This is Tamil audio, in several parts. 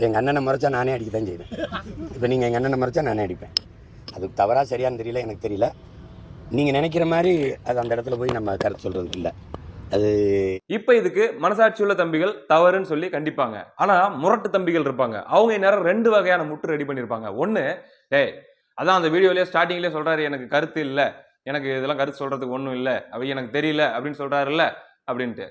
எங்கள் அண்ணனை மறைச்சா நானே அடிக்க தான் செய்வேன். இப்போ நீங்கள் எங்கள் அண்ணனை மறைச்சா நானே அடிப்பேன். அது தவறாக சரியான்னு தெரியல, எனக்கு தெரியல. நீங்கள் நினைக்கிற மாதிரி அது அந்த இடத்துல போய் நம்ம கருத்து சொல்கிறதுக்கு இல்லை. அது இப்போ இதுக்கு மனசாட்சி உள்ள தம்பிகள் தவறுன்னு சொல்லி கண்டிப்பாங்க. ஆனால் முரட்டு தம்பிகள் இருப்பாங்க. அவங்க இந்நேரம் 2 வகையான முட்டு ரெடி பண்ணியிருப்பாங்க. ஒன்று, அதான் அந்த வீடியோலேயே ஸ்டார்டிங்லேயே சொல்கிறாரு, எனக்கு கருத்து இல்லை, எனக்கு இதெல்லாம் கருத்து சொல்கிறதுக்கு ஒன்றும் இல்லை, அப்படி எனக்கு தெரியல அப்படின்னு சொல்கிறாருல்ல அப்படின்ட்டு.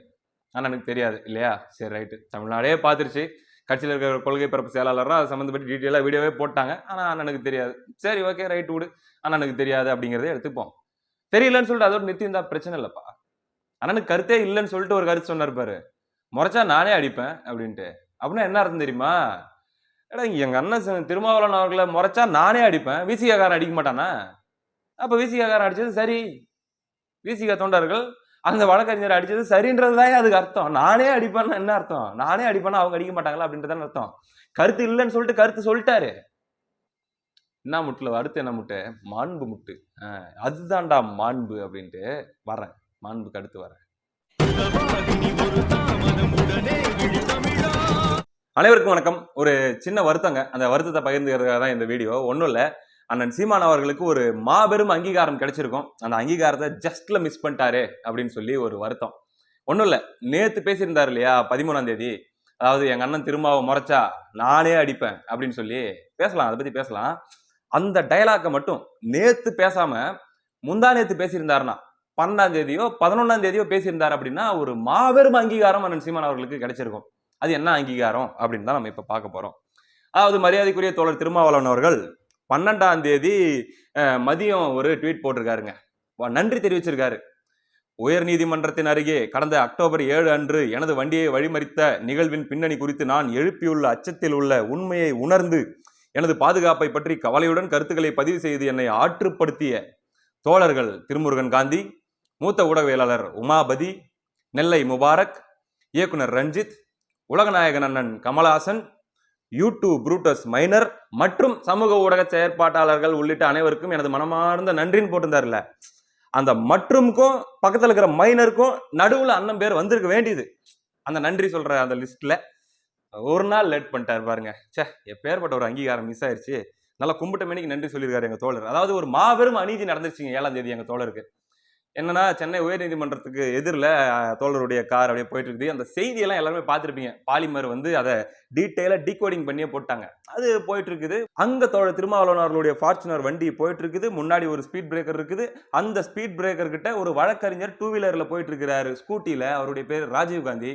ஆனால் எனக்கு தெரியாது இல்லையா? சரி, ரைட்டு, தமிழ்நாடே பார்த்துருச்சு. கட்சியில் இருக்கிற கொள்கை பரப்பு செயலாளராக அது சம்மந்தப்பட்டு டீட்டெயிலாக வீடியோவே போட்டாங்க. ஆனால் அண்ணனுக்கு தெரியாது. சரி, ஓகே, ரைட்டு விடு, அண்ணனுக்கு தெரியாது அப்படிங்கிறத எடுத்துப்போம். தெரியலன்னு சொல்லிட்டு அதோட நிறுத்தி இருந்தால் பிரச்சனை இல்லைப்பா. அண்ணனுக்கு கருத்தே இல்லைன்னு சொல்லிட்டு ஒரு கருத்து சொன்னார் பாரு, முறைச்சா நானே அடிப்பேன் அப்படின்ட்டு. அப்படின்னா என்ன அர்த்தம் தெரியுமா? ஏடா, எங்க அண்ணன் திருமாவளவன் அவர்களை முறைச்சா நானே அடிப்பேன், விசிகாரன் அடிக்க மாட்டானா? அப்ப விசிகாரன் அடிச்சது சரி, விசிக தொண்டர்கள் அந்த வழக்கறிஞர் அடிச்சது சரின்றதுதான் அதுக்கு அர்த்தம். நானே அடிப்பேன்னா என்ன அர்த்தம்? நானே அடிப்பேன்னா அவங்க அடிக்க மாட்டாங்களா அப்படின்றதான் அர்த்தம். கருத்து இல்லைன்னு சொல்லிட்டு கருத்து சொல்லிட்டாரு. என்ன முட்டுல அடுத்து என்ன முட்டு? மாண்பு முட்டு. அதுதான்டா மாண்பு அப்படின்ட்டு வரேன். மாண்புக்கு அடுத்து வரேன். அனைவருக்கும் வணக்கம். ஒரு சின்ன வருத்தங்க, அந்த வருத்தத்தை பகிர்ந்துக்கிறதுக்காக தான் இந்த வீடியோ. ஒன்றும் இல்லை, அண்ணன் சீமான் அவர்களுக்கு ஒரு மாபெரும் அங்கீகாரம் கிடைச்சிருக்கும். அந்த அங்கீகாரத்தை ஜஸ்ட்ல மிஸ் பண்ணிட்டாரு அப்படின்னு சொல்லி ஒரு வருத்தம். ஒன்றும் இல்லை, நேற்று பேசியிருந்தார் இல்லையா 13ஆம் தேதி, அதாவது எங்க அண்ணன் திருமாவை முறைச்சா நானே அடிப்பேன் அப்படின்னு சொல்லி பேசலாம், அதை பத்தி பேசலாம். அந்த டயலாக்கை மட்டும் நேற்று பேசாம முந்தா நேற்று பேசியிருந்தாருன்னா, 12ஆம் தேதியோ 11ஆம் தேதியோ பேசியிருந்தார் அப்படின்னா ஒரு மாபெரும் அங்கீகாரம் அண்ணன் சீமான் அவர்களுக்கு கிடைச்சிருக்கும். அது என்ன அங்கீகாரம் அப்படின்னு தான் நம்ம இப்ப பார்க்க போறோம். அதாவது மரியாதைக்குரிய தோழர் திருமாவளவன் அவர்கள் 12ஆம் தேதி மதியம் ஒரு ட்வீட் போட்டிருக்காருங்க. நன்றி தெரிவிச்சிருக்காரு. உயர் நீதிமன்றத்தின் அருகே கடந்த அக்டோபர் 7 அன்று எனது வண்டியை வழிமறித்த நிகழ்வின் பின்னணி குறித்து நான் எழுப்பியுள்ள அச்சத்தில் உள்ள உண்மையை உணர்ந்து எனது பாதுகாப்பை பற்றி கவலையுடன் கருத்துக்களை பதிவு செய்து என்னை ஆற்றுப்படுத்திய தோழர்கள் திருமுருகன் காந்தி, மூத்த ஊடகவியலாளர் உமாபதி, நெல்லை முபாரக், இயக்குனர் ரஞ்சித், உலகநாயகன் அண்ணன் கமலஹாசன், யூடியூப் புரூட்டஸ் மைனர் மற்றும் சமூக ஊடக செயற்பாட்டாளர்கள் உள்ளிட்ட அனைவருக்கும் எனது மனமார்ந்த நன்றின்னு போட்டிருந்தாருல, அந்த மற்றும்க்கும் பக்கத்தில் இருக்கிற மைனருக்கும் நடுவில் அண்ணன் பேர் வந்திருக்க வேண்டியது. அந்த நன்றி சொல்ற அந்த லிஸ்ட்ல ஒரு நாள் லேட் பண்ணிட்டாரு பாருங்க. எப்பேற்பட்ட ஒரு அங்கீகாரம் மிஸ் ஆயிடுச்சு. நல்லா கும்பிட்ட மணிக்கு நன்றி சொல்லியிருக்காரு எங்க தோழர். அதாவது ஒரு மாபெரும் அநீதி நடந்துருச்சுங்க 7ஆம் தேதி எங்க தோழருக்கு. என்னன்னா, சென்னை உயர்நீதிமன்றத்துக்கு எதிரில் தோழருடைய கார் அப்படியே போயிட்டு இருக்குது. அந்த செய்தியெல்லாம் எல்லாருமே பார்த்துருப்பீங்க. பாலிமர் வந்து அதை டீட்டெயிலாக டீகோடிங் பண்ணியே போட்டாங்க. அது போயிட்டு இருக்குது. அங்க தோழர் திருமாவளவன் அவர்களுடைய ஃபார்ச்சுனர் வண்டி போயிட்டு இருக்குது. முன்னாடி ஒரு ஸ்பீட் பிரேக்கர் இருக்குது. அந்த ஸ்பீட் பிரேக்கர் கிட்ட ஒரு வழக்கறிஞர் 2 வீலர்ல போயிட்டு இருக்கிறாரு, ஸ்கூட்டியில. அவருடைய பேர் ராஜீவ் காந்தி.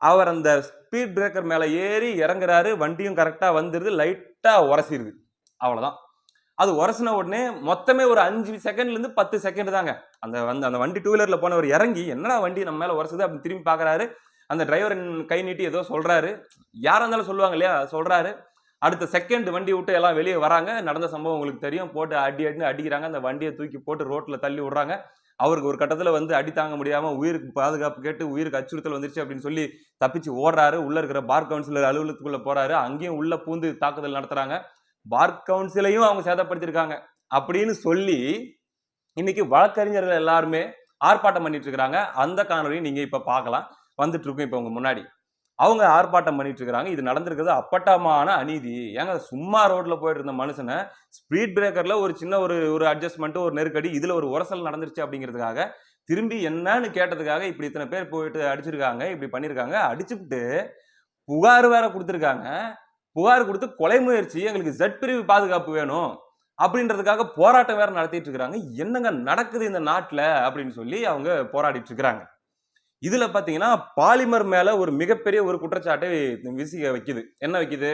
அவர் அந்த ஸ்பீட் பிரேக்கர் மேல ஏறி இறங்குறாரு. வண்டியும் கரெக்டா வந்துருது, லைட்டா உரசிருது, அவ்வளவுதான். அது உரசின உடனே மொத்தமே ஒரு 5 செகண்ட்ல இருந்து 10 செகண்ட் தாங்க. அந்த வண்டி 2 வீலர்ல போனவர் இறங்கி என்னடா வண்டி நம்ம மேல உரசுது அப்படின்னு திரும்பி பாக்குறாரு. அந்த டிரைவர் கை நீட்டி ஏதோ சொல்றாரு. யாரா இருந்தாலும் சொல்லுவாங்க இல்லையா, சொல்றாரு. அடுத்த செகண்ட் வண்டி விட்டு எல்லாம் வெளியே வராங்க. நடந்த சம்பவம் உங்களுக்கு தெரியும். போட்டு அடிக்கிறாங்க. அந்த வண்டியை தூக்கி போட்டு ரோட்ல தள்ளி விடுறாங்க. அவருக்கு ஒரு கட்டத்துல வந்து அடி தாங்க முடியாம உயிருக்கு பாதுகாப்பு கேட்டு உயிருக்கு அச்சுறுத்தல் வந்துருச்சு அப்படின்னு சொல்லி தப்பிச்சு ஓடுறாரு. உள்ள இருக்கிற பார் கவுன்சிலர் அலுவலகத்துக்குள்ள போறாரு. அங்கேயும் உள்ள பூந்து தாக்குதல் நடத்துறாங்க. பார் கவுன்சிலையும் அவங்க சேதப்படுத்திருக்காங்க அப்படின்னு சொல்லி இன்னைக்கு வழக்கறிஞர்கள் எல்லாருமே ஆர்ப்பாட்டம் பண்ணிட்டு இருக்கிறாங்க. அந்த காணொலியை நீங்க இப்ப பார்க்கலாம், வந்துட்டு இருக்கும் இப்ப உங்க முன்னாடி. அவங்க ஆர்ப்பாட்டம் பண்ணிட்டு இருக்காங்க. இது நடந்திருக்கிறது அப்பட்டமான அநீதி. ஏங்க, சும்மா ரோட்ல போயிட்டு இருந்த மனுஷனை ஸ்பீட் பிரேக்கர்ல ஒரு சின்ன ஒரு அட்ஜஸ்ட்மெண்ட், ஒரு நெருக்கடி, இதுல ஒரு உரசல் நடந்துருச்சு அப்படிங்கிறதுக்காக திரும்பி என்னன்னு கேட்டதுக்காக இப்படி இத்தனை பேர் போயிட்டு அடிச்சிருக்காங்க, இப்படி பண்ணிருக்காங்க. அடிச்சுட்டு புகார் வேற கொடுத்திருக்காங்க. புகார் கொடுத்து கொலை முயற்சி, எங்களுக்கு Z பிரிவு பாதுகாப்பு வேணும் அப்படின்றதுக்காக போராட்டம் வேற நடத்திட்டு இருக்காங்க. என்னங்க நடக்குது இந்த நாட்டுல அப்படின்னு சொல்லி அவங்க போராடிட்டு இருக்கிறாங்க. இதுல பாத்தீங்கன்னா பாலிமர் மேல ஒரு மிகப்பெரிய ஒரு குற்றச்சாட்டை விசிக வைக்குது. என்ன வைக்குது?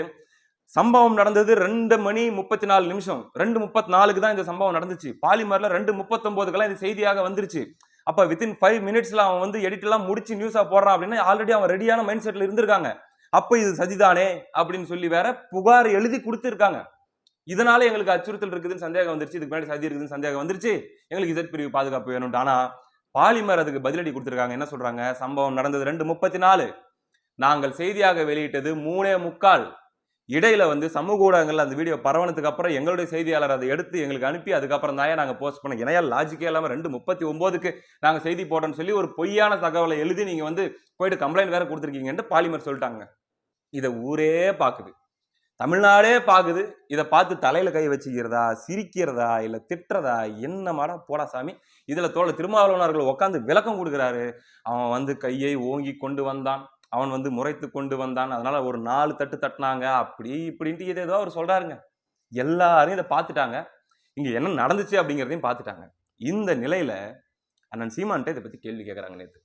சம்பவம் நடந்தது 2:34 2:34 தான் இந்த சம்பவம் நடந்துச்சு. பாலிமர்ல 2:39 இந்த செய்தியாக வந்துருச்சு. அப்ப வித்தின் 5 மினிட்ஸ்ல அவன் வந்து எடிட் எல்லாம் முடிச்சு நியூஸா போடுறான் அப்படின்னா ஆல்ரெடி அவன் ரெடியான மைண்ட் செட்ல இருந்திருக்காங்க. அப்ப இது சதிதானே அப்படின்னு சொல்லி வேற புகார் எழுதி கொடுத்திருக்காங்க. இதனால எங்களுக்கு அச்சுறுத்தல் இருக்குதுன்னு சந்தேகம் வந்துருச்சு, இதுக்கு முன்னாடி சதி இருக்குதுன்னு சந்தேகம் வந்துருச்சு, எங்களுக்கு Z பிரிவு பாதுகாப்பு வேணும். ஆனா பாலிமர் அதுக்கு பதிலடி கொடுத்திருக்காங்க. என்ன சொல்றாங்க? சம்பவம் நடந்தது 2:34, நாங்கள் செய்தியாக வெளியிட்டது 3:45. இடையில வந்து சமூக ஊடகங்கள்ல அந்த வீடியோ பரவனதுக்கு அப்புறம் எங்களுடைய செய்தியாளர் அதை எடுத்து எங்களுக்கு அனுப்பி அதுக்கப்புறம் தான் நாங்க போஸ்ட் பண்ணோம். ஏன்னா லாஜிக்கே இல்லாம 2:39க்கு நாங்க செய்தி போட்டோம்னு சொல்லி ஒரு பொய்யான தகவலை எழுதி நீங்க வந்து போயிட்டு கம்ப்ளைண்ட் வேற கொடுத்துருக்கீங்கன்னு பாலிமர் சொல்லிட்டாங்க. இதை ஊரே பாக்குது. தமிழ்நாடே பாக்குது. இதை பார்த்து தலையில கை வச்சுக்கிறதா, சிரிக்கிறதா, இல்ல திட்டுறதா, என்ன மாடா போடா சாமி. இதுல தோழர் திருமாவளவன் உட்கார்ந்து விளக்கம் கொடுக்கிறாரு. அவன் வந்து கையை ஓங்கி கொண்டு வந்தான், அவன் வந்து முறைத்து கொண்டு வந்தான், அதனால ஒரு 4 தட்டு தட்டினாங்க, அப்படி இப்படின்ட்டு ஏதோ அவர் சொல்றாருங்க. எல்லாரும் இதை பார்த்துட்டாங்க. இங்க என்ன நடந்துச்சு அப்படிங்கிறதையும் பார்த்துட்டாங்க. இந்த நிலையில அண்ணன் சீமான்ட்ட இதை பத்தி கேள்வி கேட்கறாங்க நேத்து.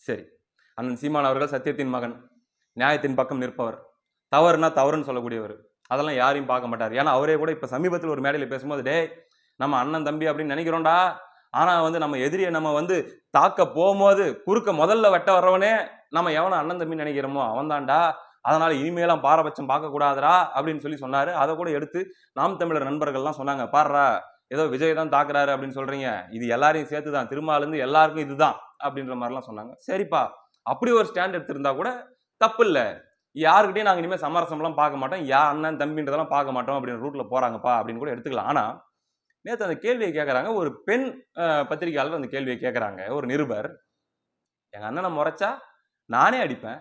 சரி, அண்ணன் சீமான் அவர்கள் சத்தியத்தின் மகன், நியாயத்தின் பக்கம் நிற்பவர், தவறுனா தவறுன்னு சொல்லக்கூடியவர், அதெல்லாம் யாரையும் பார்க்க மாட்டார். ஏன்னா அவரே கூட இப்ப சமீபத்தில் ஒரு மேடையில் பேசும்போது, டேய் நம்ம அண்ணன் தம்பி அப்படின்னு நினைக்கிறோம்டா, ஆனா வந்து நம்ம எதிரியை நம்ம வந்து தாக்க போகும்போது குறுக்க முதல்ல வெட்ட வர்றவனே நம்ம எவனை அண்ணன் தம்பி நினைக்கிறோமோ அவன் தான்டா, அதனால இனிமேலாம் பாரபட்சம் பார்க்க கூடாதுடா அப்படின்னு சொல்லி சொன்னாரு. அதை கூட எடுத்து நாம் தமிழர் நண்பர்கள்லாம் சொன்னாங்க, பாடுறா ஏதோ விஜய் தான் தாக்குறாரு அப்படின்னு சொல்றீங்க, இது எல்லாரையும் சேர்த்துதான், திருமாலிருந்து எல்லாருக்கும் இதுதான் அப்படின்ற மாதிரிலாம் சொன்னாங்க. சரிப்பா, அப்படி ஒரு ஸ்டாண்ட் எடுத்திருந்தா கூட தப்பு இல்ல, யாருக்கிட்டையும் நாங்க இனிமேல் சமரசம்லாம் பார்க்க மாட்டோம், அண்ணன் தம்பின்றதெல்லாம் பார்க்க மாட்டோம் அப்படின்னு ரூட்ல போறாங்கப்பா அப்படின்னு கூட எடுத்துக்கலாம். ஆனா நேத்து அந்த கேள்வியை கேட்கறாங்க, ஒரு பெண் பத்திரிகையாளர் அந்த கேள்வியை கேட்கறாங்க, ஒரு நிருபர். எங்க அண்ணனை முறைச்சா நானே அடிப்பேன்,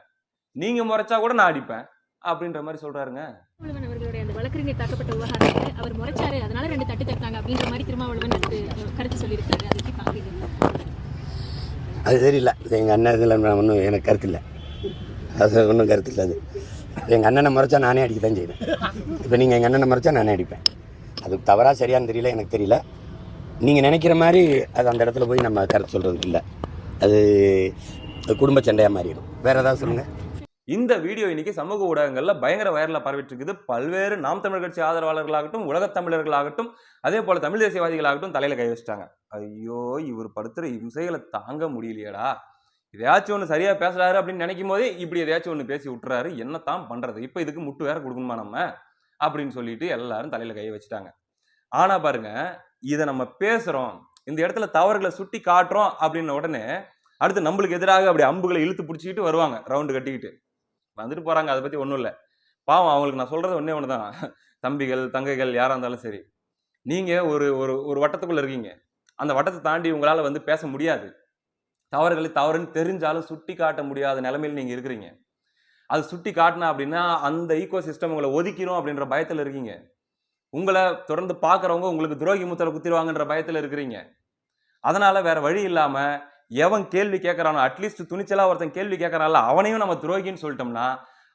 நீங்க முறைச்சா கூட நான் அடிப்பேன் அப்படின்ற மாதிரி சொல்றாருங்க. அவர்களுடைய அந்த வழக்கறிஞர் தாக்கப்பட்ட விவகாரத்தை அவர் முறைச்சாரு, அதனால 2 தட்டு தட்டாங்க அப்படின்ற மாதிரி திருமாவளவன் கருத்து சொல்லியிருக்காரு. அதை எப்படி பாக்குறீங்க? அது தெரியல, எங்கள் அண்ணன் இதில் ஒன்றும் எனக்கு கருத்து இல்லை, அது ஒன்றும் கருத்து இல்லை. அது எங்கள் அண்ணனை முறைச்சா நானே அடிக்க தான் செய்வேன். இப்போ நீங்கள் எங்கள் அண்ணனை முறைச்சா நானே அடிப்பேன். அது தவறாக சரியான்னு தெரியல, எனக்கு தெரியல. நீங்கள் நினைக்கிற மாதிரி அது அந்த இடத்துல போய் நம்ம கருத்து சொல்கிறதுக்கு இல்லை, அது குடும்ப சண்டையாக மாறிடும். வேறு ஏதாவது சொல்லுங்கள். இந்த வீடியோ இன்னைக்கு சமூக ஊடகங்கள்ல பயங்கர வைரலா பரவிட்டு இருக்குது. பல்வேறு நாம் தமிழர் கட்சி ஆதரவாளர்களாகட்டும், உலகத் தமிழர்களாகட்டும், அதே போல தமிழ் தேசியவாதிகளாகட்டும் தலையில கை வச்சுட்டாங்க. ஐயோ, இவர் படுத்துற இம்சைகளை தாங்க முடியலையடா, எதையாச்சும் ஒன்று சரியா பேசுறாரு அப்படின்னு நினைக்கும் போதே இப்படி எதையாச்சும் ஒன்று பேசி விட்டுறாரு, என்னத்தான் பண்றது, இப்போ இதுக்கு முட்டு வேற கொடுக்கணுமா நம்ம அப்படின்னு சொல்லிட்டு எல்லாரும் தலையில கையை வச்சுட்டாங்க. ஆனா பாருங்க, இதை நம்ம பேசுறோம், இந்த இடத்துல தவறுகளை சுட்டி காட்டுறோம் அப்படின்ன உடனே அடுத்து நம்மளுக்கு எதிராக அப்படி அம்புகளை இழுத்து பிடிச்சிக்கிட்டு வருவாங்க, ரவுண்டு கட்டிக்கிட்டு வந்துட்டு போறாங்க. அதை பத்தி ஒன்றும் இல்லை, பாவம் அவங்களுக்கு நான் சொல்றது ஒன்னே ஒன்று தான். தம்பிகள் தங்கைகள் யாரா இருந்தாலும் சரி, நீங்க ஒரு ஒரு ஒரு வட்டத்துக்குள்ள இருக்கீங்க, அந்த வட்டத்தை தாண்டி உங்களால வந்து பேச முடியாது, தவறுகளை தவறுன்னு தெரிஞ்சாலும் சுட்டி காட்ட முடியாத நிலைமையில் நீங்க இருக்கிறீங்க. அது சுட்டி காட்டினா அப்படின்னா அந்த ஈகோ சிஸ்டம் உங்களை ஒதுக்கிறோம் அப்படின்ற பயத்தில் இருக்கீங்க. உங்களை தொடர்ந்து பார்க்குறவங்க உங்களுக்கு துரோகி முத்திரை குத்திடுவாங்கன்ற பயத்தில் இருக்கிறீங்க. அதனால வேற வழி இல்லாம எவன் கேள்வி கேட்கறானோ, அட்லீஸ்ட் துணிச்சலா ஒருத்தன் கேள்வி கேட்கறான்ல, அவனையும் நம்ம துரோகின்னு சொல்லிட்டோம்னா,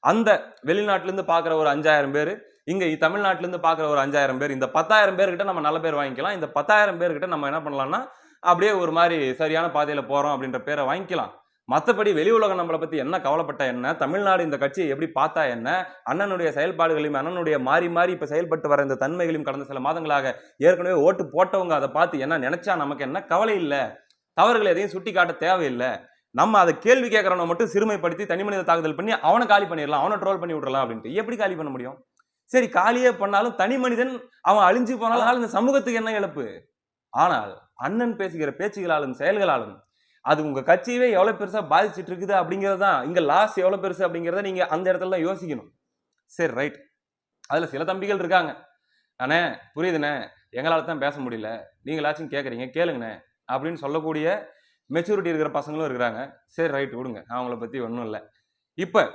அந்த வெளிநாட்டுல இருந்து பார்க்குற ஒரு 5000 பேர், இங்க தமிழ்நாட்டுல இருந்து பார்க்குற ஒரு 5000 பேர், இந்த 10,000 பேர்கிட்ட நம்ம நல்ல பேர் வாங்கிக்கலாம். இந்த 10,000 பேர்கிட்ட நம்ம என்ன பண்ணலாம்னா, அப்படியே ஒரு மாதிரி சரியான பாதையில போறோம் அப்படின்ற பேரை வாங்கிக்கலாம். மற்றபடி வெளி உலகம் நம்மளை பத்தி என்ன கவலைப்பட்ட என்ன, தமிழ்நாடு இந்த கட்சியை எப்படி பார்த்தா என்ன, அண்ணனுடைய செயல்பாடுகளையும் அண்ணனுடைய மாறி மாறி இப்ப செயல்பட்டு வர இந்த தன்மைகளையும் கடந்த சில மாதங்களாக ஏற்கனவே ஓட்டு போட்டவங்க அதை பார்த்து என்ன நினைச்சா நமக்கு என்ன கவலை இல்லை, தவறுகளை எதையும் சுட்டி காட்ட தேவையில்லை, நம்ம அதை கேள்வி கேட்கறவனை மட்டும் சிறுமைப்படுத்தி தனிமனித தாக்குதல் பண்ணி அவனை காலி பண்ணிடலாம், அவனை ட்ரோல் பண்ணி விடலாம் அப்படின்ட்டு. எப்படி காலி பண்ண முடியும்? சரி, காலியே பண்ணாலும் தனி மனிதன் அவன் அழிஞ்சு போனாலும் இந்த சமூகத்துக்கு என்ன இழப்பு? ஆனால் அண்ணன் பேசுகிற பேச்சுகளாலும் செயல்களாலும் அது உங்க கட்சியவே எவ்வளவு பெருசா பாதிச்சுட்டு இருக்குது அப்படிங்கிறது தான், இங்க லாஸ் எவ்வளவு பெருசு அப்படிங்கிறத நீங்க அந்த இடத்துல தான் யோசிக்கணும். சரி, ரைட், அதுல சில தம்பிகள் இருக்காங்க, அண்ணே புரியுதுண்ணே, எங்களால தான் பேச முடியல, நீங்களாச்சும் கேட்குறீங்க கேளுங்கண்ணே அப்படின்னு சொல்லக்கூடிய மெச்சூரிட்டி இருக்கிற பசங்களும் இருக்கிறாங்க. சரி, ரைட், விடுங்க, அவங்கள பத்தி ஒன்றும் இல்லை. இப்ப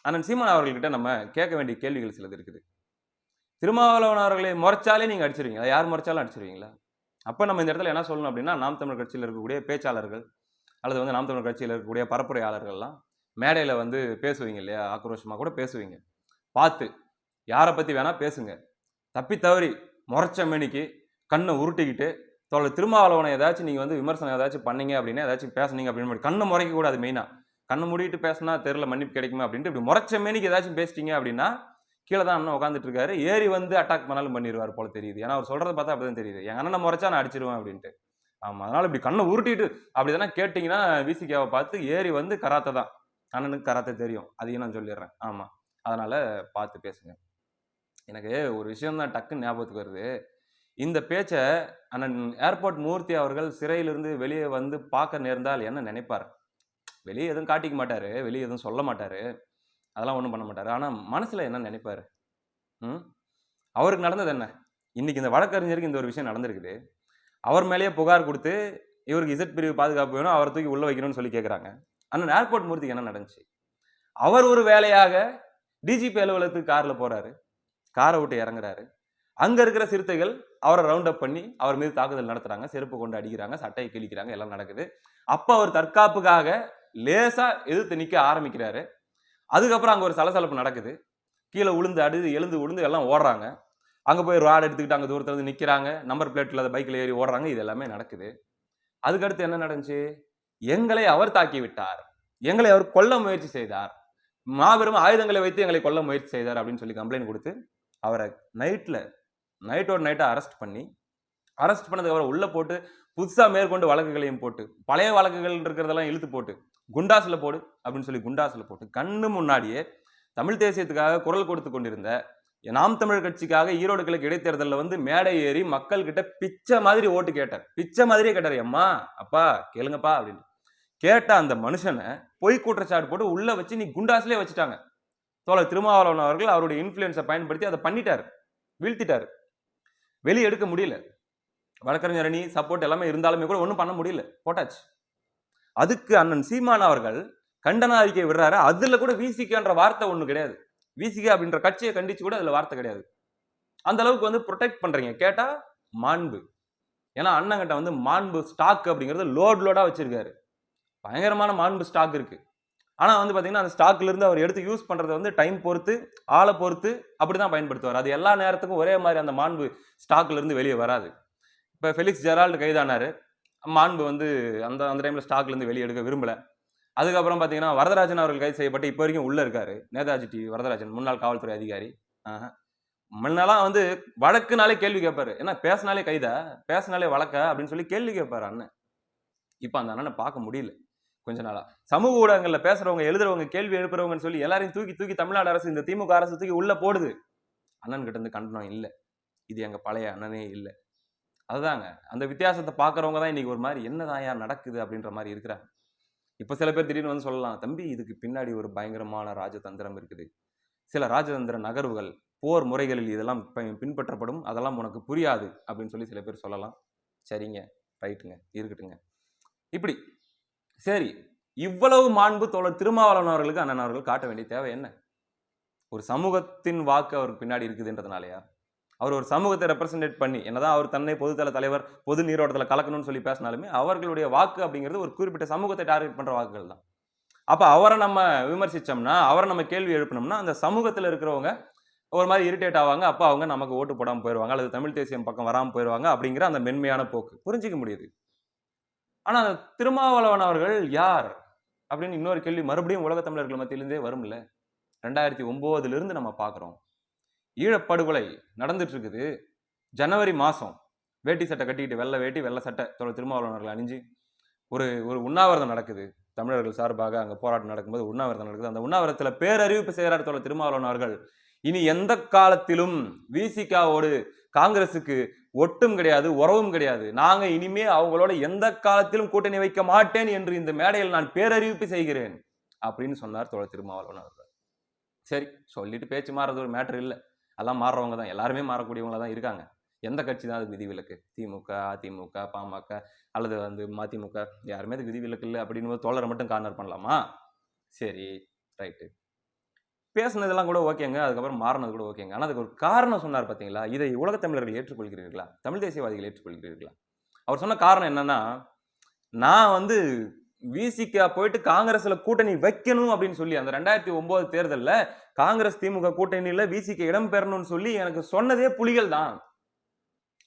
அண்ணன் சீமான் அவர்கள்கிட்ட நம்ம கேட்க வேண்டிய கேள்விகள் சிலது இருக்குது. திருமாவளவன் அவர்களை முறைச்சாலே நீங்க அடிச்சிருவீங்களா? யார் முறைச்சாலும் அடிச்சிருவீங்களா? அப்ப நம்ம இந்த இடத்துல என்ன சொல்லணும் அப்படின்னா, நாம் தமிழர் கட்சியில் இருக்கக்கூடிய பேச்சாளர்கள் அல்லது வந்து நாம் தமிழர் கட்சியில் இருக்கக்கூடிய பரப்புரையாளர்கள்லாம் மேடையில வந்து பேசுவீங்க இல்லையா, ஆக்ரோஷமா கூட பேசுவீங்க, பார்த்து யாரை பத்தி வேணா பேசுங்க. தப்பி தவறி முறைச்ச மேனிக்கு கண்ணை உருட்டிக்கிட்டு தோழர் திருமாவளவனை ஏதாச்சும் நீங்க வந்து விமர்சனம் ஏதாச்சும் பண்ணீங்க அப்படின்னா, ஏதாச்சும் பேசுனீங்க அப்படின்னு கண்ணை முறைக்க கூடாது. மெயினா கண்ணை மூடிட்டு பேசினா தெருல மன்னிப்பு கிடைக்குமா அப்படின்ட்டு இப்படி முறைச்ச மேனிக்கு ஏதாச்சும் பேசிட்டீங்க அப்படின்னா, கீழே தான் அண்ணன் உட்காந்துட்டு இருக்காரு, ஏறி வந்து அட்டாக் பண்ணாலும் பண்ணிடுவார் போல தெரியுது. ஏன்னா அவர் சொல்றதை பார்த்தா அப்படிதான் தெரியுது, என் அண்ணனை முறைச்சா நான் அடிச்சிருவேன் அப்படின்ட்டு. ஆமா, அதனால இப்படி கண்ணை உருட்டிட்டு அப்படிதானே கேட்டீங்கன்னா விசிகாவை பார்த்து ஏறி வந்து கராத்தை தான், அண்ணனுக்கு கராத்தை தெரியும், அதையும் நான் சொல்லிடுறேன். ஆமா, அதனால பார்த்து பேசுங்க. எனக்கு ஒரு விஷயம் தான் டக்குன்னு ஞாபகத்துக்கு வருது. இந்த பேச்சை அண்ணன் ஏர்போர்ட் மூர்த்தி அவர்கள் சிறையிலிருந்து வெளியே வந்து பார்க்க நேர்ந்தால் என்ன நினைப்பார்? வெளியே எதுவும் காட்டிக்க மாட்டாரு, வெளியே எதுவும் சொல்ல மாட்டாரு, அதெல்லாம் ஒன்றும் பண்ண மாட்டாரு. ஆனா மனசுல என்ன நினைப்பாரு? அவருக்கு நடந்தது என்ன? இன்னைக்கு இந்த வழக்கறிஞருக்கு இந்த ஒரு விஷயம் நடந்திருக்குது, அவர் மேலேயே புகார் கொடுத்து இவருக்கு இசட் பிரிவு பாதுகாப்பு வேணும், அவரை தூக்கி உள்ள வைக்கணும்னு சொல்லி கேட்குறாங்க. அண்ணன் ஏர்போர்ட் மூர்த்திக்கு என்ன நடந்துச்சு? அவர் ஒரு வேலையாக டிஜிபி அலுவலகத்துக்கு கார்ல போறாரு, காரை விட்டு இறங்குறாரு. அங்க இருக்கிற சிறுத்தைகள் அவரை ரவுண்ட் அப் பண்ணி அவர் மீது தாக்குதல் நடத்துறாங்க, செருப்பு கொண்டு அடிக்கிறாங்க, சட்டையை கிழிக்கிறாங்க, எல்லாம் நடக்குது. அப்ப அவர் தற்காப்புக்காக லேசா எதிர்த்து நிக்க ஆரம்பிக்கிறாரு. அதுக்கப்புறம் அங்க ஒரு சலசலப்பு நடக்குது. கீழே விழுந்து எழுந்து விழுந்து எல்லாம் ஓடுறாங்க. அங்க போய் ராட் எடுத்துக்கிட்டு அங்க தூரத்துல இருந்து நிக்கிறாங்க. நம்பர் பிளேட் இல்லாத பைக்ல ஏறி ஓடுறாங்க. இது எல்லாமே நடக்குது. அதுக்கடுத்து என்ன நடந்துச்சு? எங்களை அவர் தாக்கி விட்டார், எங்களை அவர் கொல்ல முயற்சி செய்தார், மாபெரும் ஆயுதங்களை வைத்து எங்களை கொல்ல முயற்சி செய்தார் அப்படின்னு சொல்லி கம்ப்ளைண்ட் கொடுத்து அவரை நைட்டோட நைட்டா அரெஸ்ட் பண்ணதுக்கு அப்புறம் உள்ள போட்டு புதுசா மேற்கொண்டு வழக்குகளையும் போட்டு பழைய வழக்குகள் இருக்கிறதெல்லாம் இழுத்து போட்டு குண்டாசுல போடு அப்படின்னு சொல்லி குண்டாசுல போட்டு கண்ணு முன்னாடியே தமிழ் தேசியத்துக்காக குரல் கொடுத்து கொண்டிருந்த நாம் தமிழர் கட்சிக்காக ஈரோடு கிழக்கு இடைத்தேர்தலில் வந்து மேடை ஏறி மக்கள் கிட்ட பிச்சை மாதிரி ஓட்டு கேட்டார். பிச்சை மாதிரியே கேட்டார். அம்மா அப்பா கேளுங்கப்பா அப்படின்னு கேட்ட அந்த மனுஷனை பொய் குற்றச்சாட்டு போட்டு உள்ள வச்சு நீ குண்டாஸ்லயே வச்சுட்டாங்க. தோழர் திருமாவளவன் அவர்கள் அவருடைய இன்ஃபுளுன்ஸை பயன்படுத்தி அதை பண்ணிட்டாரு, வீழ்த்திட்டாரு. வெளியே எடுக்க முடியல. வழக்கறிஞர் அணி சப்போர்ட் எல்லாமே இருந்தாலுமே கூட ஒன்றும் பண்ண முடியல, போட்டாச்சு. அதுக்கு அண்ணன் சீமான் அவர்கள் கண்டன அறிக்கை விடுறாரு. அதுல கூட விசிகன்ற வார்த்தை ஒண்ணு கிடையாது. விசிக அப்படின்ற கட்சியை கண்டிச்சு கூட அதுல வார்த்தை கிடையாது. அந்த அளவுக்கு வந்து ப்ரொடெக்ட் பண்றீங்க. கேட்டா மாண்பு. ஏன்னா அண்ணன் கிட்ட வந்து மாண்பு ஸ்டாக் அப்படிங்கிறது லோடா வச்சிருக்காரு. பயங்கரமான மாண்பு ஸ்டாக் இருக்கு. ஆனா வந்து பாத்தீங்கன்னா அந்த ஸ்டாக்ல இருந்து அவர் எடுத்து யூஸ் பண்றதை வந்து டைம் பொறுத்து, ஆளை பொறுத்து அப்படிதான் பயன்படுத்துவார். அது எல்லா நேரத்துக்கும் ஒரே மாதிரி அந்த மாண்பு ஸ்டாக்ல இருந்து வெளியே வராது. இப்ப ஃபெலிக்ஸ் ஜெரால்டு கைதானாரு. மாண்பு வந்து அந்த டைம்ல ஸ்டாக்ல இருந்து வெளியே எடுக்க விரும்பல. அதுக்கப்புறம் பாத்தீங்கன்னா வரதராஜன் அவர்கள் கைது செய்யப்பட்டு இப்ப வரைக்கும் உள்ள இருக்காரு. நேதாஜி டிவி வரதராஜன், முன்னாள் காவல்துறை அதிகாரி. முன்னெல்லாம் வந்து வழக்குனாலே கேள்வி கேட்பாரு. ஏன்னா பேசினாலே கைதா, பேசினாலே வழக்க அப்படின்னு சொல்லி கேள்வி கேட்பாரு அண்ணன். இப்ப அந்த அண்ணனை பார்க்க முடியல கொஞ்ச நாளா. சமூக ஊடகங்கள்ல பேசுறவங்க, எழுதுறவங்க, கேள்வி எழுப்புறவங்கன்னு சொல்லி எல்லாரையும் தூக்கி தமிழ்நாடு அரசு, இந்த திமுக அரசு தூக்கி உள்ள போடுது. அண்ணன் கிட்ட இருந்து கண்டனம் இல்ல. இது எங்க பழைய அண்ணனே இல்ல. அதுதாங்க அந்த வித்தியாசத்தை பாக்குறவங்க தான் இன்னைக்கு ஒரு மாதிரி என்னதான் யார் நடக்குது அப்படின்ற மாதிரி இருக்கிறாங்க. இப்ப சில பேர் திடீர்னு வந்து சொல்லலாம், தம்பி இதுக்கு பின்னாடி ஒரு பயங்கரமான ராஜதந்திரம் இருக்குது, சில ராஜதந்திர நகர்வுகள், போர் முறைகளில் இதெல்லாம் பின்பற்றப்படும், அதெல்லாம் உனக்கு புரியாது அப்படின்னு சொல்லி சில பேர் சொல்லலாம். சரிங்க, ரைட்டுங்க, இருக்கட்டுங்க. இப்படி சரி, இவ்வளவு மாண்பு தோழர் திருமாவளவன் அவர்களுக்கு அண்ணன் அவர்கள் காட்ட வேண்டிய தேவை என்ன? ஒரு சமூகத்தின் வாக்கு அவருக்கு பின்னாடி இருக்குதுன்றதுனாலயா? அவர் ஒரு சமூகத்தை ரெப்ரசன்டேட் பண்ணி, என்னதான் அவர் தன்னை பொதுத்தள தலைவர், பொது நீரோட்டத்தில் கலக்கணும்னு சொல்லி பேசினாலுமே அவர்களுடைய வாக்கு அப்படிங்கிறது ஒரு குறிப்பிட்ட சமூகத்தை டார்கெட் பண்ற வாக்குகள் தான். அப்ப அவரை நம்ம விமர்சிச்சோம்னா, அவரை நம்ம கேள்வி எழுப்பினோம்னா, அந்த சமூகத்தில் இருக்கிறவங்க ஒரு மாதிரி இரிட்டேட் ஆவாங்க. அப்ப அவங்க நமக்கு ஓட்டு போடாம போயிடுவாங்க, அல்லது தமிழ் தேசியம் பக்கம் வராம போயிடுவாங்க அப்படிங்கிற அந்த மென்மையான போக்கு புரிஞ்சிக்க முடியுது. ஆனா திருமாவளவன் அவர்கள் யார் அப்படின்னு இன்னொரு கேள்வி மறுபடியும் உலக தமிழர்கள் மத்தியிலிருந்தே வரும்ல. 2009 இருந்து நம்ம பாக்குறோம். ஈழப்படுகொலை நடந்துட்டு இருக்குது. ஜனவரி மாசம் வேட்டி சட்டை கட்டிக்கிட்டு, வெள்ளை வேட்டி வெள்ளை சட்டை தோழர் திருமாவளவன் அவர்கள் அணிஞ்சு ஒரு உண்ணாவிரதம் நடக்குது. தமிழர்கள் சார்பாக அங்க போராட்டம் நடக்கும்போது உண்ணாவிரதம் நடக்குது. அந்த உண்ணாவிரத்துல பேரறிவிப்பு செய்கிறார் தோழர் திருமாவளவன் அவர்கள். இனி எந்த காலத்திலும் விசிகாவோடு காங்கிரசுக்கு ஒட்டும் கிடையாது, உறவும் கிடையாது, நாங்க இனிமே அவங்களோட எந்த காலத்திலும் கூட்டணி வைக்க மாட்டேன் என்று இந்த மேடையில் நான் பேரறிவிப்பு செய்கிறேன் அப்படின்னு சொன்னார் தோழர் திருமாவளவன் அவர்கள். சரி, சொல்லிட்டு பேச்சு மாறுறது ஒரு மேட்டர் இல்லை. எல்லாம் மாறுறவங்க தான், எல்லாருமே மாறக்கூடியவங்களா தான் இருக்காங்க. எந்த கட்சி தான் அது விதிவிலக்கு? திமுக, அதிமுக, பாமக அல்லது வந்து மதிமுக, யாருமே அது விதிவிலக்கு இல்லை அப்படின்னு தோழரை மட்டும் கார்னர் பண்ணலாமா? சரி, ரைட்டு, பேசுனதெல்லாம் கூட ஓகேங்க, அதுக்கப்புறம் மாறினது கூட ஓகேங்க. ஆனால் அதுக்கு ஒரு காரணம் சொன்னார் பார்த்தீங்களா? இதை உலக தமிழர்கள் ஏற்றுக்கொள்கிறீர்களா? தமிழ் தேசியவாதிகள் ஏற்றுக்கொள்கிறீர்களா? அவர் சொன்ன காரணம் என்னன்னா, நான் வந்து விசிகா போயிட்டு காங்கிரஸ்ல கூட்டணி வைக்கணும் அப்படின்னு சொல்லி அந்த 2009 தேர்தல்ல காங்கிரஸ் திமுக கூட்டணியில விசிகா இடம் பெறணும்னு சொல்லி எனக்கு சொன்னதே புலிகள் தான்,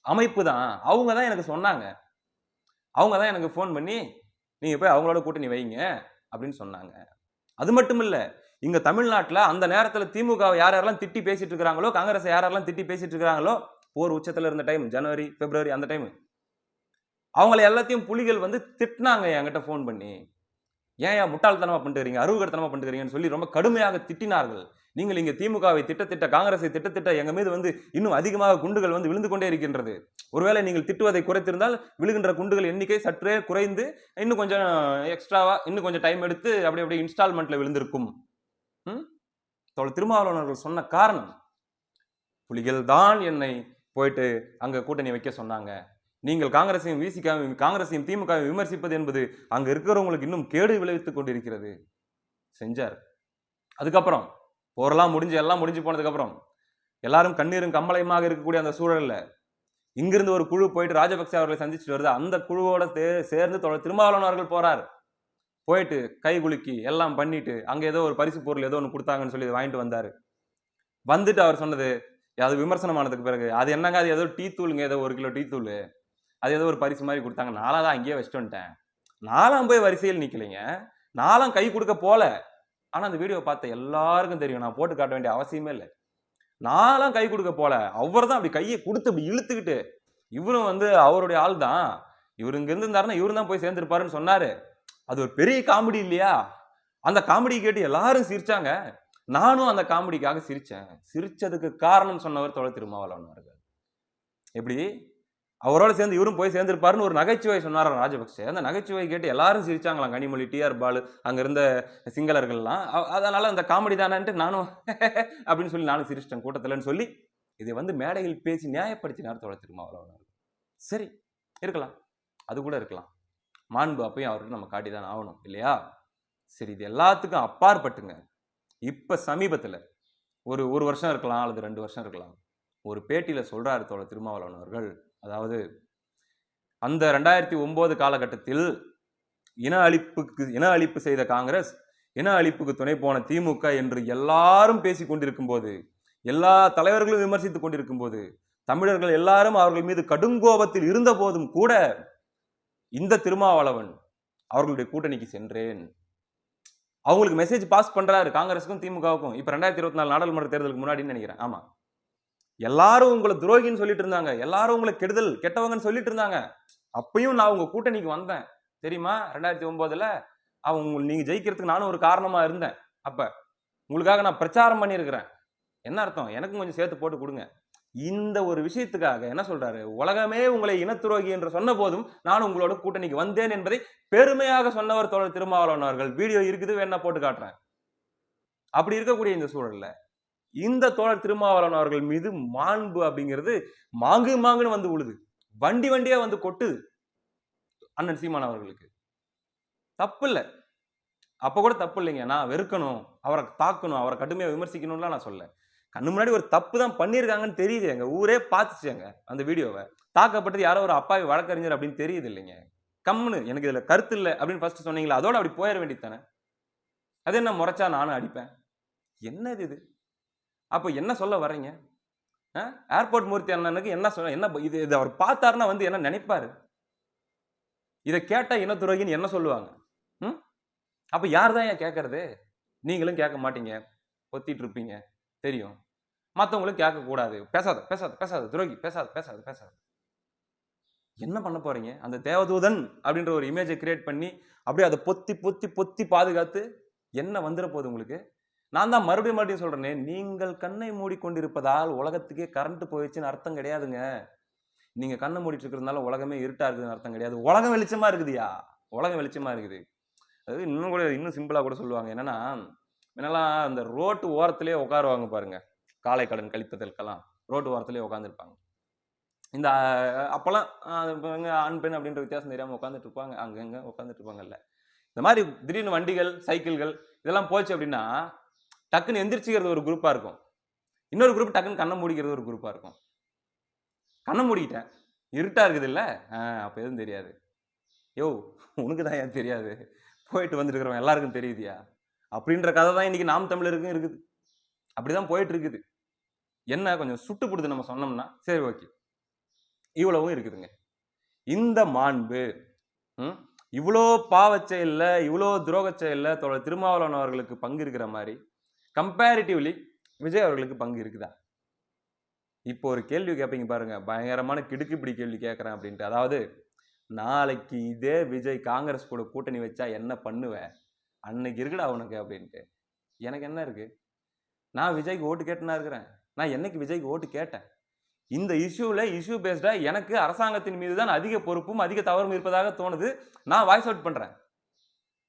அமைப்பு தான். அவங்க தான் எனக்கு சொன்னாங்க. அவங்க தான் எனக்கு போன் பண்ணி நீங்க போய் அவங்களோட கூட்டணி வைங்க அப்படின்னு சொன்னாங்க. அது மட்டும் இல்ல, இங்க தமிழ்நாட்டுல அந்த நேரத்துல திமுக யாரெல்லாம் திட்டி பேசிட்டு இருக்காங்களோ, காங்கிரஸ் யாரெல்லாம் திட்டி பேசிட்டு இருக்காங்களோ, போர் உச்சத்துல இருந்த டைம் ஜனவரி பிப்ரவரி அந்த டைம், அவங்களை எல்லாத்தையும் புலிகள் வந்து திட்டினாங்க என்கிட்ட போன் பண்ணி. ஏன் முட்டாள்தனமா பண்ணிட்டு அருவகத்தனமா பண்ணிட்டு சொல்லி ரொம்ப கடுமையாக திட்டினார்கள். நீங்கள் இங்க திமுகவை திட்டத்திட்ட, காங்கிரஸை திட்டத்திட்ட எங்க மீது வந்து இன்னும் அதிகமாக குண்டுகள் வந்து விழுந்து கொண்டே இருக்கின்றது. ஒருவேளை நீங்கள் திட்டுவதை குறைத்திருந்தால் விழுகின்ற குண்டுகள் எண்ணிக்கை சற்றே குறைந்து இன்னும் கொஞ்சம் எக்ஸ்ட்ராவா இன்னும் கொஞ்சம் டைம் எடுத்து அப்படியே இன்ஸ்டால்மெண்ட்ல விழுந்திருக்கும். திருமாவளவன் அவர்கள் சொன்ன காரணம், புலிகள் தான் என்னை போயிட்டு அங்க கூட்டணி வைக்க சொன்னாங்க. நீங்கள் காங்கிரஸையும் காங்கிரஸையும் திமுக விமர்சிப்பது என்பது அங்க இருக்கிறவங்களுக்கு இன்னும் கேடு விளைவித்துக் கொண்டிருக்கிறது செஞ்சார். அதுக்கப்புறம் போரெல்லாம் எல்லாம் முடிஞ்சு போனதுக்கப்புறம் எல்லாரும் கண்ணீரும் கம்பளையுமாக இருக்கக்கூடிய அந்த சூழல்ல இங்கிருந்து ஒரு குழு போயிட்டு ராஜபக்சே அவர்களை சந்திச்சுட்டு வருது. அந்த குழுவோட சேர்ந்து திருமாவளவன் அவர்கள் போறாரு. போயிட்டு கை குலுக்கி எல்லாம் பண்ணிட்டு அங்க ஏதோ ஒரு பரிசு பொருள் ஏதோ ஒன்று கொடுத்தாங்கன்னு சொல்லி வாங்கிட்டு வந்தாரு. வந்துட்டு அவர் சொன்னது, அது விமர்சனமானதுக்கு பிறகு, அது என்னங்க, அது ஏதோ டீ தூளுங்க, ஏதோ 1 கிலோ டீ தூள், அது ஏதோ ஒரு பரிசு மாதிரி கொடுத்தாங்க, நாளா தான் அங்கேயே வச்சுட்டு வந்துட்டேன். நாலாம் போய் வரிசையில் நிக்கலைங்க, நாலாம் கை கொடுக்க போல. ஆனா அந்த வீடியோ பார்த்த எல்லாருக்கும் தெரியும், நான் போட்டு காட்ட வேண்டிய அவசியமே இல்லை. நாலாம் கை கொடுக்க போல, அவர் தான் அப்படி கையை கொடுத்து அப்படி இழுத்துக்கிட்டு, இவரும் அவருடைய ஆள் தான், இவரு இங்க இருந்திருந்தாருன்னா இவரும் தான் போய் சேர்ந்திருப்பாருன்னு சொன்னாரு. அது ஒரு பெரிய காமெடி இல்லையா? அந்த காமெடி கேட்டு எல்லாரும் சிரிச்சாங்க. நானும் அந்த காமெடிக்காக சிரிச்சேன். சிரிச்சதுக்கு காரணம் சொன்னவர் தோழர் திருமாவளவன் அவர்கள். எப்படி அவரோட சேர்ந்து இவரும் போய் சேர்ந்திருப்பாருன்னு ஒரு நகைச்சுவை சொன்னார் ராஜபக்சே. அந்த நகைச்சுவை கேட்டு எல்லாரும் சிரிச்சாங்களாம். கனிமொழி, டிஆர் பாலு, அங்க இருந்த சிங்களர்கள்லாம். அதனால அந்த காமெடி தானேன்ட்டு நானும் அப்படின்னு சொல்லி நானும் சிரிச்சிட்டேன் கூட்டத்தில்னு சொல்லி இதை மேடையில் பேசி நியாயப்படுத்தினார் தோழர் திருமாவளவன் அவர்கள். சரி, இருக்கலாம், அது கூட இருக்கலாம். மாண்பு அப்பயும் அவருக்கு நம்ம காட்டிதான் ஆகணும் இல்லையா? சரி, இது எல்லாத்துக்கும் அப்பாற்பட்டுங்க, இப்ப சமீபத்துல ஒரு வருஷம் இருக்கலாம் அல்லது 2 வருஷம் இருக்கலாம், ஒரு பேட்டியில சொல்றாரு தோழர் திருமாவளவன் அவர்கள். அதாவது அந்த 2009 காலகட்டத்தில் இன அழிப்பு செய்த காங்கிரஸ், இன அழிப்புக்கு துணை போன திமுக என்று எல்லாரும் பேசிக் கொண்டிருக்கும் போது, எல்லா தலைவர்களும் விமர்சித்துக் கொண்டிருக்கும் போது, தமிழர்கள் எல்லாரும் அவர்கள் மீது கடுங்கோபத்தில் இருந்த போதும் கூட இந்த திருமாவளவன் அவர்களுடைய கூட்டணிக்கு சென்றேன், அவங்களுக்கு மெசேஜ் பாஸ் பண்றாரு, காங்கிரஸுக்கும் திமுகவுக்கும். இப்ப 2024 நாடாளுமன்ற தேர்தலுக்கு முன்னாடின்னு நினைக்கிறேன். ஆமா, எல்லாரும் உங்களை துரோகின்னு சொல்லிட்டு இருந்தாங்க, எல்லாரும் உங்களை கெட்டவங்கன்னு சொல்லிட்டு இருந்தாங்க. அப்பயும் நான் உங்க கூட்டணிக்கு வந்தேன் தெரியுமா? 2009ல நீங்க ஜெயிக்கிறதுக்கு நானும் ஒரு காரணமா இருந்தேன். அப்ப உங்களுக்காக நான் பிரச்சாரம் பண்ணியிருக்கிறேன். என்ன அர்த்தம்? எனக்கும் கொஞ்சம் சேர்த்து போட்டு கொடுங்க. இந்த ஒரு விஷயத்துக்காக என்ன சொல்றாரு, உலகமே உங்களை இனத்துரோகி என்று சொன்ன போதும் நான் உங்களோட கூட்டணிக்கு வந்தேன் என்பதை பெருமையாக சொன்னவர் தோழர் திருமாவளவன் அவர்கள். வீடியோ இருக்குது, வேணா போட்டு காட்டுறேன். அப்படி இருக்கக்கூடிய இந்த சூழல்ல இந்த தோழர் திருமாவளவன் அவர்கள் மீது மாண்பு அப்படிங்கிறது மாங்குன்னு உழுது, வண்டியா கொட்டுது அண்ணன் சீமான் அவர்களுக்கு. தப்பு இல்ல, அப்ப கூட தப்பு இல்லைங்க. நான் வெறுக்கணும், அவரை தாக்கணும், அவரை கடுமையா விமர்சிக்கணும்லாம் நான் சொல்ல. கண்ணு முன்னாடி ஒரு தப்பு தான் பண்ணியிருக்காங்கன்னு தெரியுது, எங்க ஊரே பார்த்துச்சுங்க அந்த வீடியோவை. தாக்கப்பட்டது யாரோ ஒரு அப்பாவி வழக்கறிஞர் அப்படின்னு தெரியுது இல்லைங்க. கம்முன்னு எனக்கு இதுல கருத்து இல்லை அப்படின்னு ஃபர்ஸ்ட் சொன்னீங்களா, அதோட அப்படி போயிட வேண்டியது தானே. அது என்ன முறைச்சா நானும் அடிப்பேன்? என்ன இது? அப்ப என்ன சொல்ல வர்றீங்க? ஏர்போர்ட் மூர்த்தி அண்ணனுக்கு என்ன சொல்ல, என்ன இது அவர் பார்த்தாருன்னா என்ன நினைப்பாரு? இதை கேட்டா இனத்துரோகின்னு என்ன சொல்லுவாங்க? அப்ப யார் தான் ஏன் கேட்கறது? நீங்களும் கேட்க மாட்டீங்க, பொத்திட்டு இருப்பீங்க தெரியும். மற்றவங்களும் கேட்க கூடாது, பேசாத பேசாத பேசாத துரோகி, பேசாத பேசாத பேசாத. என்ன பண்ண போறீங்க? அந்த தேவதூதன் அப்படின்ற ஒரு இமேஜை கிரியேட் பண்ணி அப்படியே அதை பொத்தி பொத்தி பொத்தி பாதுகாத்து என்ன வந்துட போகுது உங்களுக்கு? நான் தான் மறுபடியும் சொல்றேனே, நீங்கள் கண்ணை மூடிக்கொண்டிருப்பதால் உலகத்துக்கே கரண்ட் போயிடுச்சுன்னு அர்த்தம் கிடையாதுங்க. நீங்க கண்ணை மூடிட்டு இருக்கிறதுனால உலகமே இருட்டா இருக்குதுன்னு அர்த்தம் கிடையாது. உலகம் வெளிச்சமா இருக்குதுயா, உலகம் வெளிச்சமா இருக்குது. அது இன்னும் சிம்பிளா கூட சொல்லுவாங்க. என்னன்னா, முன்னெல்லாம் அந்த ரோட்டு ஓரத்திலேயே உட்காருவாங்க பாருங்க, காலை கடன் கழிப்பதற்கெல்லாம் ரோட்டு ஓரத்திலேயே உட்காந்துருப்பாங்க. இந்த அப்பெல்லாம் ஆண் பெண் அப்படின்ற வித்தியாசம் தெரியாம உட்காந்துட்டு இருப்பாங்க, அங்கங்க உட்காந்துட்டு இருப்பாங்கல்ல. இந்த மாதிரி திடீர்னு வண்டிகள், சைக்கிள்கள் இதெல்லாம் போச்சு அப்படின்னா டக்குன்னு எந்திரிச்சுக்கிறது ஒரு குரூப்பா இருக்கும், இன்னொரு குரூப் டக்குன்னு கண்ணை மூடிக்கிறது ஒரு குரூப்பா இருக்கும். கண்ணை மூடிக்கிட்டேன், இருட்டா இருக்குது இல்ல, அப்ப எதுவும் தெரியாது. யோ, உனக்கு தான் ஏன் தெரியாது, போயிட்டு வந்துருக்கிறவன் எல்லாருக்கும் தெரியுதியா அப்படின்ற கதை தான் இன்னைக்கு நாம் தமிழருக்கும் இருக்குது. அப்படிதான் போயிட்டு இருக்குது. என்ன கொஞ்சம் சுட்டு கொடுத்து நம்ம சொன்னோம்னா சரி ஓகே, இவ்வளவும் இருக்குதுங்க. இந்த மாண்பு இவ்வளோ பாவச் செயல்ல, இவ்வளோ துரோகச் செயல்ல தோழர் திருமாவளவன் அவர்களுக்கு பங்கு இருக்கிற மாதிரி கம்பேரிட்டிவ்லி விஜய் அவர்களுக்கு பங்கு இருக்குதா? இப்போ ஒரு கேள்வி கேட்பீங்க பாருங்க, பயங்கரமான கிடுக்குப்பிடி கேள்வி கேட்கறேன் அப்படின்ட்டு. அதாவது, நாளைக்கு இதே விஜய் காங்கிரஸ் கூட கூட்டணி வச்சா என்ன பண்ணுவேன், அன்னைக்கு இருக்குடா உனக்கு அப்படின்ட்டு. எனக்கு என்ன இருக்கு? நான் விஜய்க்கு ஓட்டு கேட்டுனா இருக்கிறேன். நான் என்னைக்கு விஜய்க்கு ஓட்டு கேட்டேன்? இந்த இஷ்யூ பேஸ்டா எனக்கு அரசாங்கத்தின் மீது தான் அதிக பொறுப்பும் அதிக தவறும் இருப்பதாக தோணுது. நான் வாய்ஸ் அவுட் பண்றேன்,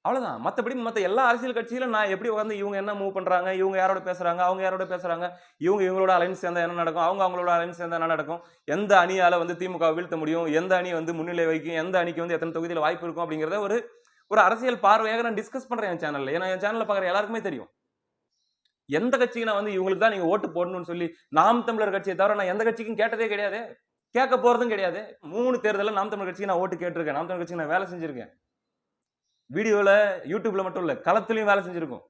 அவ்வளவுதான். மற்றபடி மற்ற எல்லா அரசியல் கட்சியிலும் நான் எப்படி உட்காந்து இவங்க என்ன மூவ் பண்றாங்க, இவங்க யாரோட பேசுறாங்க, அவங்க யாரோட பேசுறாங்க, இவங்களோட அலைன்ஸ் சேர்ந்தா என்ன நடக்கும், அவங்களோட அலைன்ஸ் சேர்ந்தா என்ன நடக்கும், எந்த அணியால திமுக வீழ்த்த முடியும், எந்த அணி முன்னிலை வைக்கும், எந்த அணிக்கு எத்தனை தொகுதியில் வாய்ப்பு இருக்கும் அப்படிங்கிறத ஒரு அரசியல் பார்வையாக நான் டிஸ்கஸ் பண்றேன் என் சேனல்ல. ஏன்னா என் சேனல்ல பாக்குற எல்லாருக்குமே தெரியும். எந்த கட்சிக்கு நான் வந்து இவங்களுக்கு தான் நீங்க ஓட்டு போடணும்னு சொல்லி நாம் தமிழர் கட்சியை தவிர நான் எந்த கட்சிக்கும் கேட்டதே கிடையாது, கேட்க போறதும் கிடையாது. 3 தேர்தலில் நாம் தமிழர் கட்சிக்கு நான் ஓட்டு கேட்டிருக்கேன், நாம் தமிழர் கட்சிக்கு நான் வேலை செஞ்சிருக்கேன். வீடியோல யூடியூப்ல மட்டும் இல்ல, களத்திலையும் வேலை செஞ்சிருக்கோம்.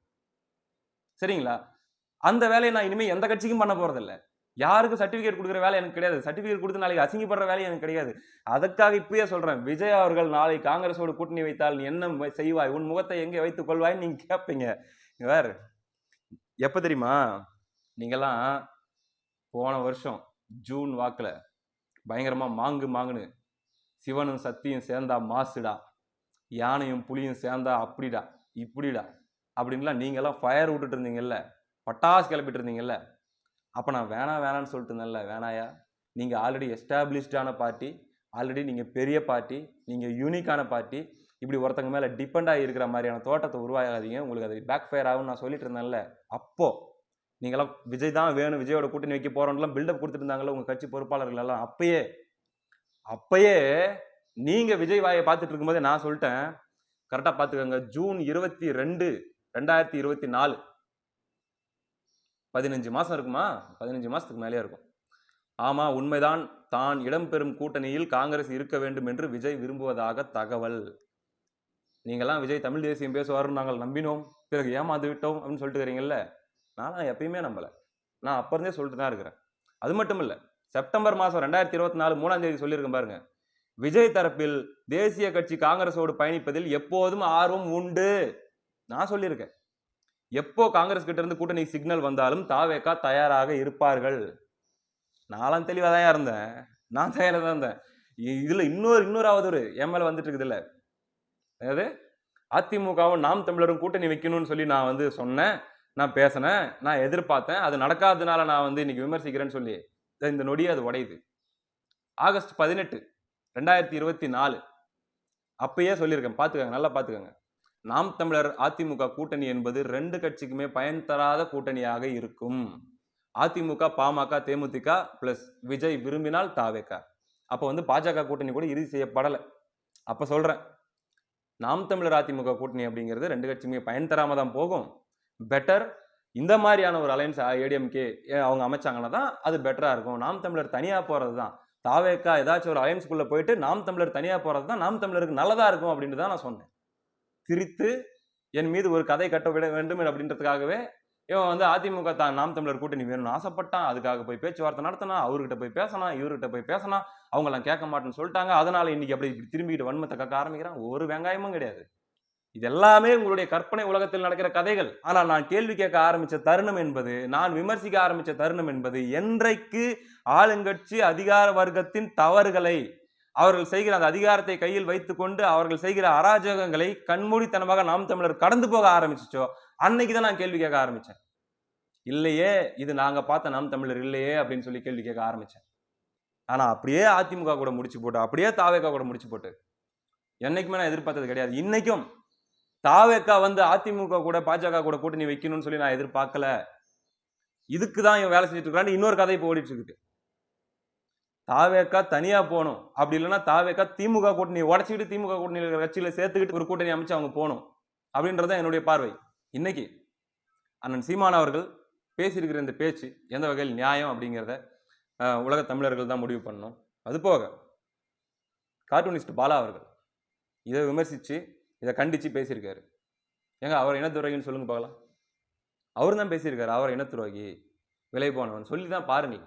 சரிங்களா? அந்த வேலையை நான் இனிமே எந்த கட்சிக்கும் பண்ண போறதில்ல. யாருக்கு சர்டிபிகேட் கொடுக்குற வேலை எனக்கு கிடையாது. சர்டிபிகேட் கொடுத்து நாளைக்கு அசிங்கப்படுற வேலை எனக்கு கிடையாது. அதற்காக இப்பயே சொல்றேன், விஜய் அவர்கள் நாளை காங்கிரஸோடு கூட்டணி வைத்தால் நீ என்ன செய்வாய், உன் முகத்தை எங்கே வைத்துக் கொள்வாய்ன்னு நீங்க கேட்பீங்க. வேற எப்ப தெரியுமா, நீங்கெல்லாம் போன வருஷம் ஜூன் வாக்குல பயங்கரமா மாங்குன்னு சிவனும் சக்தியும் சேர்ந்தா மாசுடா, யானையும் புலியும் சேர்ந்தா அப்படிடா இப்படிடா அப்படின்லாம் நீங்கெல்லாம் ஃபயர் விட்டுட்டு இருந்தீங்கல்ல, பட்டாசு கிளப்பிட்டு இருந்தீங்கல்ல, அப்போ நான் வேணான்னு சொல்லிட்டு இருந்தேன்ல, வேணாயா, நீங்கள் ஆல்ரெடி எஸ்டாப்ளிஷ்டான பார்ட்டி, ஆல்ரெடி நீங்கள் பெரிய பார்ட்டி, நீங்கள் யூனிக்கான பார்ட்டி, இப்படி ஒருத்தங்க மேலே டிபெண்டாக இருக்கிற மாதிரியான தோட்டத்தை உருவாகாதீங்க, உங்களுக்கு அது பேக் ஃபயர் ஆகும்னு நான் சொல்லிட்டு இருந்தேன்ல. அப்போது நீங்களாம் விஜய் தான் வேணும், விஜயோட கூட்டணி வைக்க போகிறோம்லாம் பில்டப் கொடுத்துட்டு இருந்தாங்களே உங்கள் கட்சி பொறுப்பாளர்கள் எல்லாம். அப்பயே நீங்கள் விஜய் வாயை பார்த்துட்டு இருக்கும்போதே நான் சொல்லிட்டேன், கரெக்டாக பார்த்துக்கோங்க, ஜூன் 22, 2024, 15 மாசம் இருக்குமா, 15 மாசத்துக்கு மேலேயே இருக்கும். ஆமா, உண்மைதான், தான் இடம்பெறும் கூட்டணியில் காங்கிரஸ் இருக்க வேண்டும் என்று விஜய் விரும்புவதாக தகவல். நீங்கெல்லாம் விஜய் தமிழ் தேசியம் பேசுவாருன்னு நாங்கள் நம்பினோம், பிறகு ஏமாந்து விட்டோம் அப்படின்னு சொல்லிட்டு இருக்கிறீங்கல்ல. நான் எப்பயுமே நம்பல, நான் அப்ப இருந்தே சொல்லிட்டு தான் இருக்கிறேன். அது மட்டும் இல்ல, செப்டம்பர் மாசம் 2024 3ஆம் தேதி சொல்லியிருக்கேன் பாருங்க, விஜய் தரப்பில் தேசிய கட்சி காங்கிரஸோடு பயணிப்பதில் எப்போதும் ஆர்வம் உண்டு நான் சொல்லியிருக்கேன். எப்போ காங்கிரஸ் கிட்ட இருந்து கூட்டணி சிக்னல் வந்தாலும் தாவேகா தயாராக இருப்பார்கள். நான்லாம் தெளிவாக தான் இருந்தேன், நான் தயாராக தான் இருந்தேன். இதுல இன்னொராவது ஒரு என் மேல வந்துட்டு இருக்குது இல்ல, அதாவது அதிமுகவும் நாம் தமிழரும் கூட்டணி வைக்கணும்னு சொல்லி நான் வந்து சொன்னேன், நான் பேசினேன், நான் எதிர்பார்த்தேன், அது நடக்காததுனால நான் வந்து இன்னைக்கு விமர்சிக்கிறேன்னு சொல்லி இந்த நொடியே அது உடையுது. ஆகஸ்ட் 18, 2024 அப்பயே சொல்லியிருக்கேன், பார்த்துக்கங்க, நல்லா பார்த்துக்கங்க. நாம் தமிழர் அதிமுக கூட்டணி என்பது 2 கட்சிக்குமே பயன் தராத கூட்டணியாக இருக்கும். அதிமுக, பாமக, தேமுதிக பிளஸ் விஜய் விரும்பினால் தாவேகா. அப்போ வந்து பாஜக கூட்டணி கூட இறுதி செய்யப்படலை. அப்ப சொல்றேன், நாம் தமிழர் அதிமுக கூட்டணி அப்படிங்கிறது 2 கட்சியுமே பயன் தராம தான் போகும். பெட்டர் இந்த மாதிரியான ஒரு அலையன்ஸ் ஏடிஎம்கே அவங்க அமைச்சாங்கன்னா தான் அது பெட்டரா இருக்கும். நாம் தமிழர் தனியா போறது தான், தாவேகா ஏதாச்சும் ஒரு அலையன்ஸ்குள்ள போயிட்டு நாம் தமிழர் தனியா போறது தான் நாம் தமிழருக்கு நல்லதா இருக்கும் அப்படின்னு தான் நான் சொன்னேன். திரித்து என் மீது ஒரு கதை கட்ட விட வேண்டும் அப்படின்றதுக்காகவே இவன் வந்து அதிமுக தான் நாம் தமிழர் கூட்டணி வேணும்னு ஆசைப்பட்டான். அதுக்காக போய் பேச்சுவார்த்தை நடத்தினா, அவர்கிட்ட போய் பேசினா, இவர்கிட்ட போய் பேசினா, அவங்களாம் கேட்க மாட்டேன்னு சொல்லிட்டாங்க. அதனால இன்னைக்கு அப்படி திரும்பிக்கிட்டு வன்மத்தை கக்க ஆரம்பிக்கிறான். ஒரு வெங்காயமும் கிடையாது. இது எல்லாமே உங்களுடைய கற்பனை உலகத்தில் நடக்கிற கதைகள். ஆனால் நான் கேள்வி கேட்க ஆரம்பிச்ச தருணம் என்பது, நான் விமர்சிக்க ஆரம்பிச்ச தருணம் என்பது, என்றைக்கு ஆளுங்கட்சி அதிகார வர்க்கத்தின் தவறுகளை, அவர்கள் செய்கிற அந்த அதிகாரத்தை கையில் வைத்துக் கொண்டு அவர்கள் செய்கிற அராஜகங்களை கண்மூடித்தனமாக நாம் தமிழர் கடந்து போக ஆரம்பிச்சோ, அன்னைக்குதான் நான் கேள்வி கேட்க ஆரம்பிச்சேன். இல்லையே, இது நாங்க பார்த்த நாம் தமிழர் இல்லையே அப்படின்னு சொல்லி கேள்வி கேட்க ஆரம்பிச்சேன். ஆனா அப்படியே அதிமுக கூட முடிச்சு போட்டு, அப்படியே தாவேகா கூட முடிச்சு போட்டு, என்னைக்குமே நான் எதிர்பார்த்தது கிடையாது. இன்னைக்கும் தாவேகா வந்து அதிமுக கூட பாஜக கூட கூட்டணி வைக்கணும்னு சொல்லி நான் எதிர்பார்க்கல. இதுக்குதான் இவன் வேலை செஞ்சுட்டு இருக்கான்னு இன்னொரு கதை இப்போ ஓடிட்டு இருக்குது. தாவேகா தனியா போகணும், அப்படி இல்லைன்னா தாவேகா திமுக கூட்டணி உடச்சிக்கிட்டு திமுக கூட்டணி இருக்கிற கட்சியில சேர்த்துக்கிட்டு ஒரு கூட்டணி அமைச்சு அவங்க போகணும் அப்படின்றத என்னுடைய பார்வை. இன்னைக்கு அண்ணன் சீமான் அவர்கள் பேசியிருக்கிற இந்த பேச்சு எந்த வகையில் நியாயம் அப்படிங்கிறத உலக தமிழர்கள் தான் முடிவு பண்ணணும். அது போக கார்ட்டூனிஸ்ட் பாலா அவர்கள் இதை விமர்சித்து இதை கண்டித்து பேசியிருக்காரு. ஏங்க அவர் இனத்துரோகின்னு சொல்லுங்க பார்க்கலாம். அவர் தான் பேசியிருக்காரு, அவர் இனத்துரோகி விலை போனவன் சொல்லி தான் பாருங்கள்.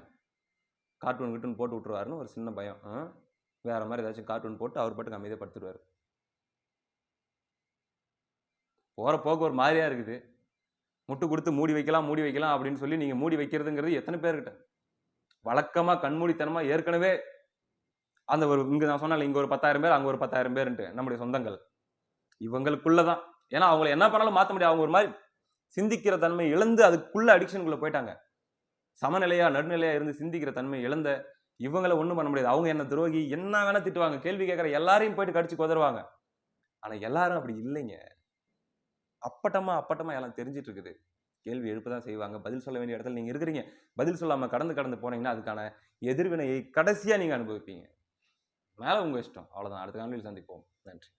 கார்ட்டூன் கிட்டூன் போட்டு விட்டுருவாருன்னு ஒரு சின்ன பயம். வேற மாதிரி ஏதாச்சும் கார்ட்டூன் போட்டு அவர் பாட்டுக்கு அமைதியாக படுத்துருவார். போகிற போக்கு ஒரு மாதிரியா இருக்குது. முட்டு கொடுத்து மூடி வைக்கலாம் அப்படின்னு சொல்லி நீங்கள் மூடி வைக்கிறதுங்கிறது எத்தனை பேர்கிட்ட வழக்கமாக கண்மூடித்தனமாக ஏற்கனவே அந்த ஒரு இங்கே நான் சொன்னால இங்கே ஒரு 10,000 பேர், அங்கே ஒரு 10,000 பேருன்ட்டு நம்முடைய சொந்தங்கள் இவங்களுக்குள்ளதான். ஏன்னா அவங்கள என்ன பண்ணாலும் மாற்ற முடியாது. அவங்க ஒரு மாதிரி சிந்திக்கிற தன்மை இழந்து அதுக்குள்ள அடிக்ஷனுக்குள்ள போயிட்டாங்க. சமநிலையா நடுநிலையா இருந்து சிந்திக்கிற தன்மை இழந்த இவங்களை ஒன்றும் பண்ண முடியாது. அவங்க என்ன துரோகி என்ன வேணா திட்டுவாங்க, கேள்வி கேட்குற எல்லாரையும் போயிட்டு கடிச்சு கொதருவாங்க. ஆனா எல்லாரும் அப்படி இல்லைங்க. அப்பட்டமா எல்லாம் தெரிஞ்சிட்டு இருக்குது. கேள்வி எழுப்பதான் செய்வாங்க. பதில் சொல்ல வேண்டிய இடத்துல நீங்க இருக்கிறீங்க. பதில் சொல்லாம கடந்து போனீங்கன்னா அதுக்கான எதிர்வினையை கடைசியா நீங்க அனுபவிப்பீங்க. மேல உங்க இஷ்டம். அவ்வளவுதான். அடுத்த காணொளியில் சந்திப்போம். நன்றி.